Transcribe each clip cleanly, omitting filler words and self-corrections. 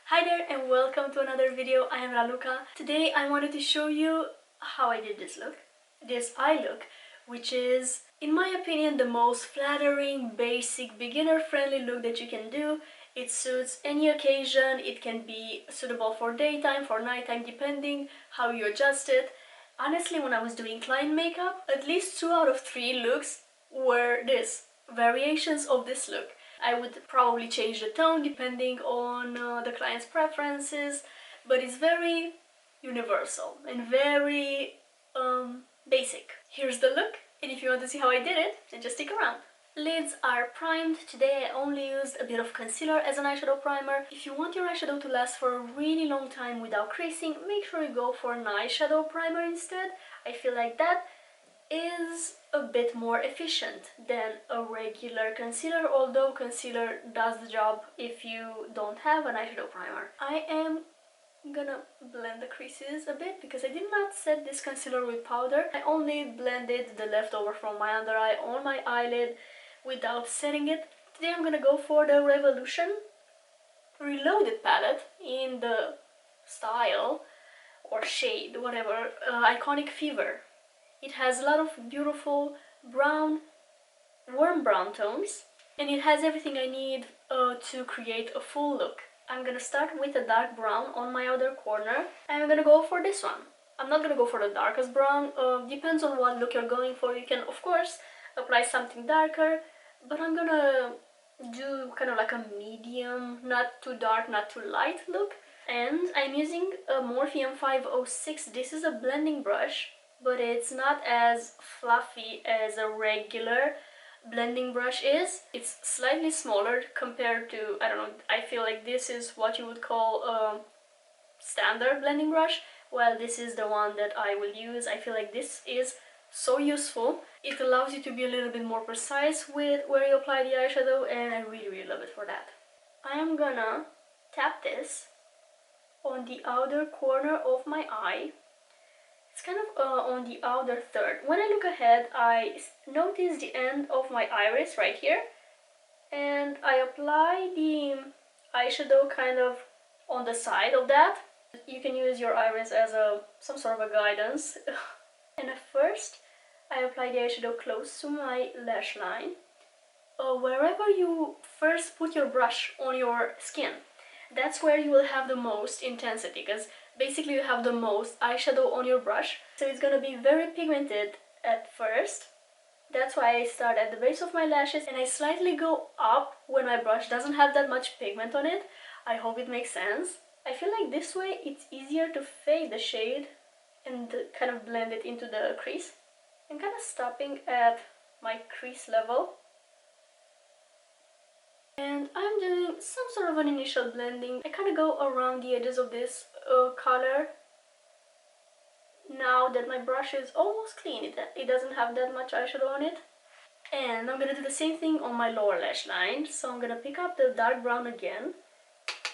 Hi there and welcome to another video. I am Raluca. Today I wanted to show you how I did this eye look, which is, in my opinion, the most flattering, basic, beginner-friendly look that you can do. It suits any occasion. It can be suitable for daytime, for nighttime, depending how you adjust it. Honestly, when I was doing client makeup, at least 2 out of 3 looks were variations of this look. I would probably change the tone depending on the client's preferences, but it's very universal and very basic. Here's the look, and if you want to see how I did it, then just stick around. Lids are primed. Today I only used a bit of concealer as an eyeshadow primer. If you want your eyeshadow to last for a really long time without creasing, make sure you go for an eyeshadow primer instead. I feel like that is a bit more efficient than a regular concealer, although concealer does the job if you don't have an eyeshadow primer. I am gonna blend the creases a bit because I did not set this concealer with powder. I only blended the leftover from my under eye on my eyelid without setting it. Today I'm gonna go for the Revolution Reloaded palette in the style or shade, whatever, Iconic Fever. It has a lot of beautiful brown, warm brown tones, and it has everything I need to create a full look. I'm gonna start with a dark brown on my outer corner, and I'm gonna go for this one. I'm not gonna go for the darkest brown, depends on what look you're going for. You can, of course, apply something darker, but I'm gonna do kind of like a medium, not too dark, not too light look. And I'm using a Morphe M506. This is a blending brush, but it's not as fluffy as a regular blending brush is. It's slightly smaller compared to, I don't know, I feel like this is what you would call a standard blending brush. Well, this is the one that I will use. I feel like this is so useful. It allows you to be a little bit more precise with where you apply the eyeshadow, and I really love it for that. I am gonna tap this on the outer corner of my eye. It's kind of on the outer third. When I look ahead, I notice the end of my iris right here, and I apply the eyeshadow kind of on the side of that. You can use your iris as some sort of a guidance. And at first, I apply the eyeshadow close to my lash line. Wherever you first put your brush on your skin, that's where you will have the most intensity, because basically you have the most eyeshadow on your brush, so it's gonna be very pigmented at first. That's why I start at the base of my lashes and I slightly go up when my brush doesn't have that much pigment on it. I hope it makes sense. I feel like this way it's easier to fade the shade and kind of blend it into the crease. I'm kind of stopping at my crease level. And I'm doing some sort of an initial blending. I kind of go around the edges of this color. Now that my brush is almost clean, it doesn't have that much eyeshadow on it. And I'm gonna do the same thing on my lower lash line. So I'm gonna pick up the dark brown again,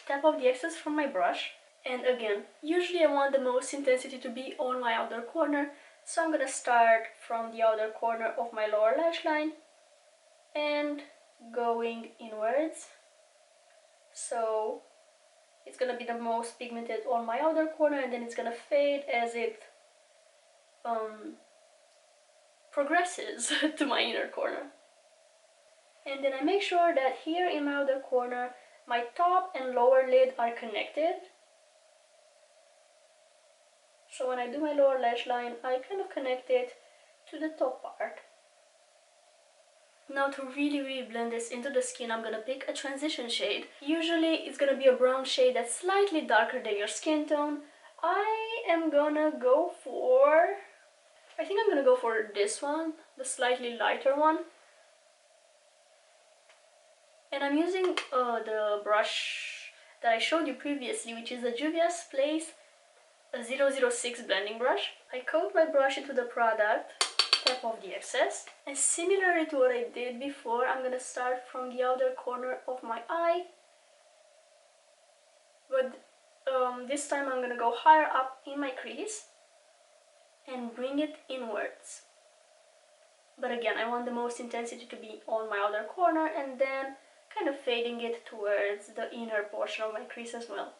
tap off the excess from my brush, and again, usually I want the most intensity to be on my outer corner. So I'm gonna start from the outer corner of my lower lash line and going inwards, so it's gonna be the most pigmented on my outer corner, and then it's gonna fade as it progresses to my inner corner. And then I make sure that here in my outer corner my top and lower lid are connected. So when I do my lower lash line, I kind of connect it to the top part. Now to really blend this into the skin, I'm gonna pick a transition shade. Usually it's gonna be a brown shade that's slightly darker than your skin tone. I am gonna go for, I think I'm gonna go for this one, the slightly lighter one. And I'm using the brush that I showed you previously, which is the Juvia's Place 006 blending brush. I coat my brush into the product, tap off the excess, and similarly to what I did before, I'm gonna start from the outer corner of my eye, but this time I'm gonna go higher up in my crease and bring it inwards. But again, I want the most intensity to be on my outer corner, and then kind of fading it towards the inner portion of my crease as well.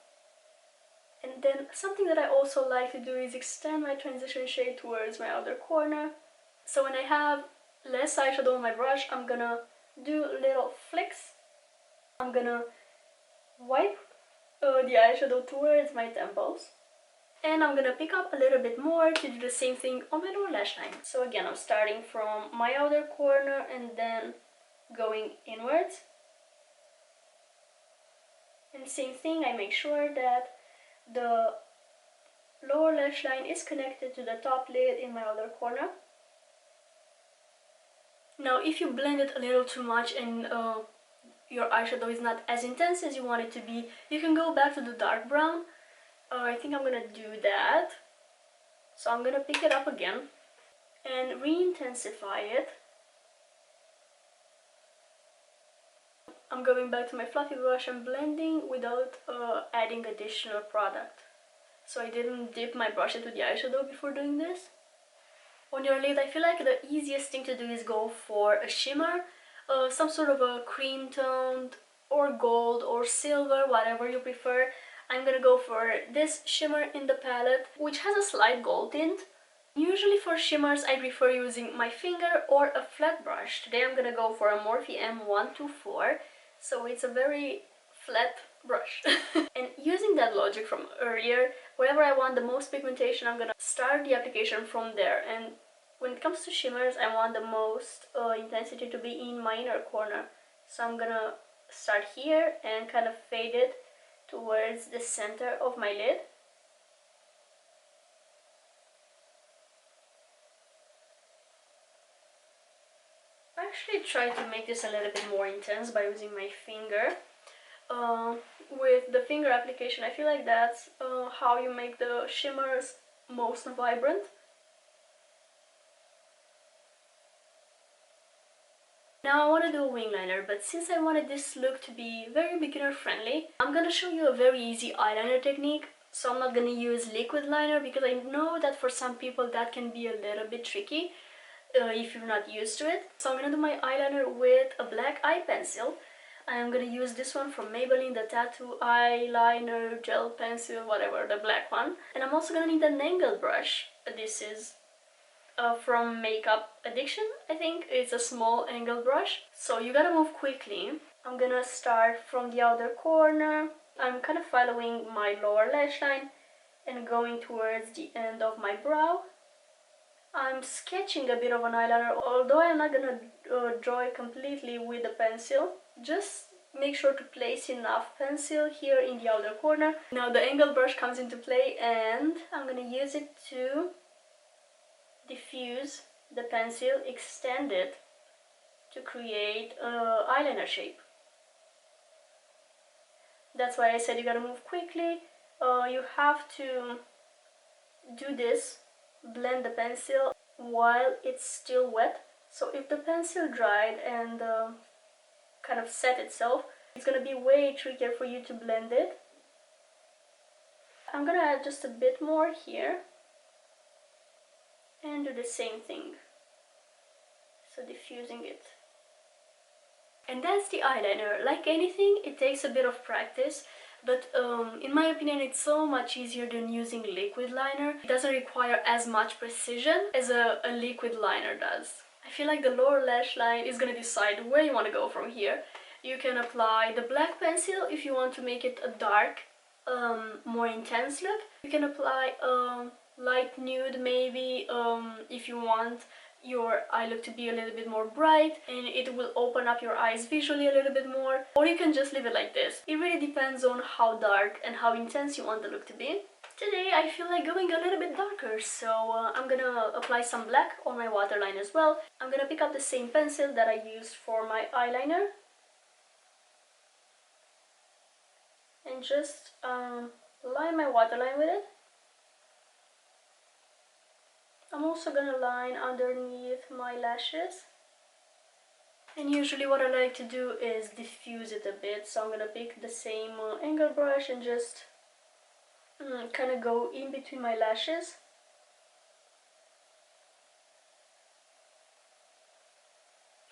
And then something that I also like to do is extend my transition shade towards my outer corner. So when I have less eyeshadow on my brush, I'm gonna do little flicks. I'm gonna wipe the eyeshadow towards my temples. And I'm gonna pick up a little bit more to do the same thing on my lower lash line. So again, I'm starting from my outer corner and then going inwards. And same thing, I make sure that the lower lash line is connected to the top lid in my outer corner. Now, if you blend it a little too much and your eyeshadow is not as intense as you want it to be, you can go back to the dark brown. I think I'm gonna do that. So I'm gonna pick it up again and re-intensify it. I'm going back to my fluffy brush and blending without adding additional product. So I didn't dip my brush into the eyeshadow before doing this. On your lid, I feel like the easiest thing to do is go for a shimmer, some sort of a cream toned or gold or silver, whatever you prefer. I'm gonna go for this shimmer in the palette, which has a slight gold tint. Usually for shimmers, I prefer using my finger or a flat brush. Today I'm gonna go for a Morphe M124, so it's a very flat brush. And using that logic from earlier, wherever I want the most pigmentation, I'm gonna start the application from there. And when it comes to shimmers, I want the most intensity to be in my inner corner. So I'm gonna start here and kind of fade it towards the center of my lid. I actually try to make this a little bit more intense by using my finger. With the finger application, I feel like that's how you make the shimmers most vibrant. Now I want to do a wing liner, but since I wanted this look to be very beginner friendly, I'm gonna show you a very easy eyeliner technique. So I'm not gonna use liquid liner because I know that for some people that can be a little bit tricky if you're not used to it. So I'm gonna do my eyeliner with a black eye pencil. I'm gonna use this one from Maybelline, the Tattoo Eyeliner Gel Pencil, whatever, the black one. And I'm also gonna need an angled brush. This is from Makeup Addiction, I think. It's a small angled brush. So you gotta move quickly. I'm gonna start from the outer corner. I'm kind of following my lower lash line and going towards the end of my brow. I'm sketching a bit of an eyeliner, although I'm not gonna draw it completely with the pencil. Just make sure to place enough pencil here in the outer corner. Now the angled brush comes into play and I'm gonna use it to diffuse the pencil, extend it to create an eyeliner shape. That's why I said you gotta move quickly. You have to do this, blend the pencil while it's still wet. So if the pencil dried and kind of set itself, it's gonna be way trickier for you to blend it. I'm gonna add just a bit more here and do the same thing, so diffusing it. And that's the eyeliner. Like anything, it takes a bit of practice, but in my opinion it's so much easier than using liquid liner. It doesn't require as much precision as a liquid liner does. I feel like the lower lash line is gonna decide where you want to go from here. You can apply the black pencil if you want to make it a dark, more intense look. You can apply light nude maybe if you want your eye look to be a little bit more bright and it will open up your eyes visually a little bit more, or you can just leave it like this. It really depends on how dark and how intense you want the look to be. Today I feel like going a little bit darker, so I'm gonna apply some black on my waterline as well. I'm gonna pick up the same pencil that I used for my eyeliner and just line my waterline with it. I'm also gonna line underneath my lashes. And usually what I like to do is diffuse it a bit, so I'm gonna pick the same angle brush and just kind of go in between my lashes.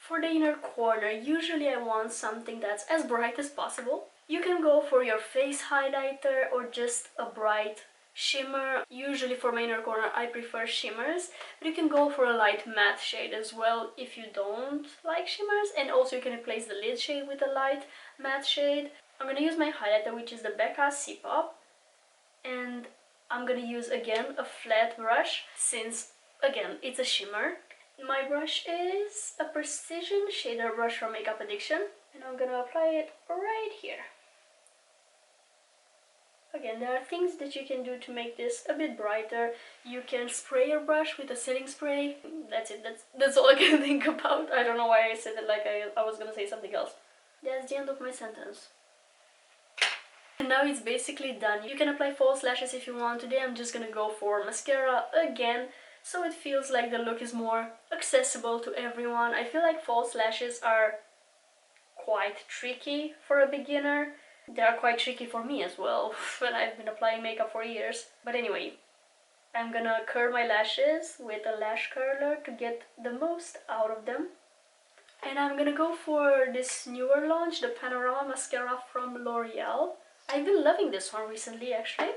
For the inner corner, usually I want something that's as bright as possible. You can go for your face highlighter or just a bright shimmer. Usually for my inner corner I prefer shimmers, but you can go for a light matte shade as well if you don't like shimmers, and also you can replace the lid shade with a light matte shade. I'm gonna use my highlighter, which is the Becca Cpop, and I'm gonna use again a flat brush since again it's a shimmer. My brush is a precision shader brush from Makeup Addiction, and I'm gonna apply it right here. Again, there are things that you can do to make this a bit brighter. You can spray your brush with a setting spray. That's it. That's all I can think about. I don't know why I said it like I was gonna say something else. That's the end of my sentence. And now it's basically done. You can apply false lashes if you want. Today I'm just gonna go for mascara again, so it feels like the look is more accessible to everyone. I feel like false lashes are quite tricky for a beginner. They are quite tricky for me as well, when I've been applying makeup for years. But anyway, I'm gonna curl my lashes with a lash curler to get the most out of them. And I'm gonna go for this newer launch, the Panorama mascara from L'Oreal. I've been loving this one recently actually.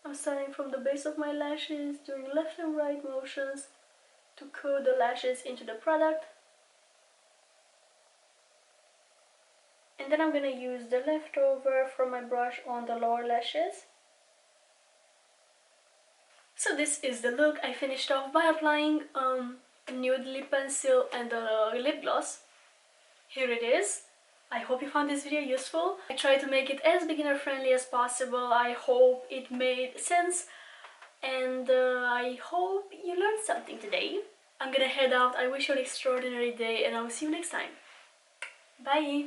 I'm starting from the base of my lashes, doing left and right motions to coat the lashes into the product. And then I'm gonna use the leftover from my brush on the lower lashes. So this is the look. I finished off by applying a nude lip pencil and a lip gloss. Here it is. I hope you found this video useful. I tried to make it as beginner friendly as possible. I hope it made sense, and I hope you learned something today. I'm gonna head out. I wish you an extraordinary day, and I will see you next time. Bye!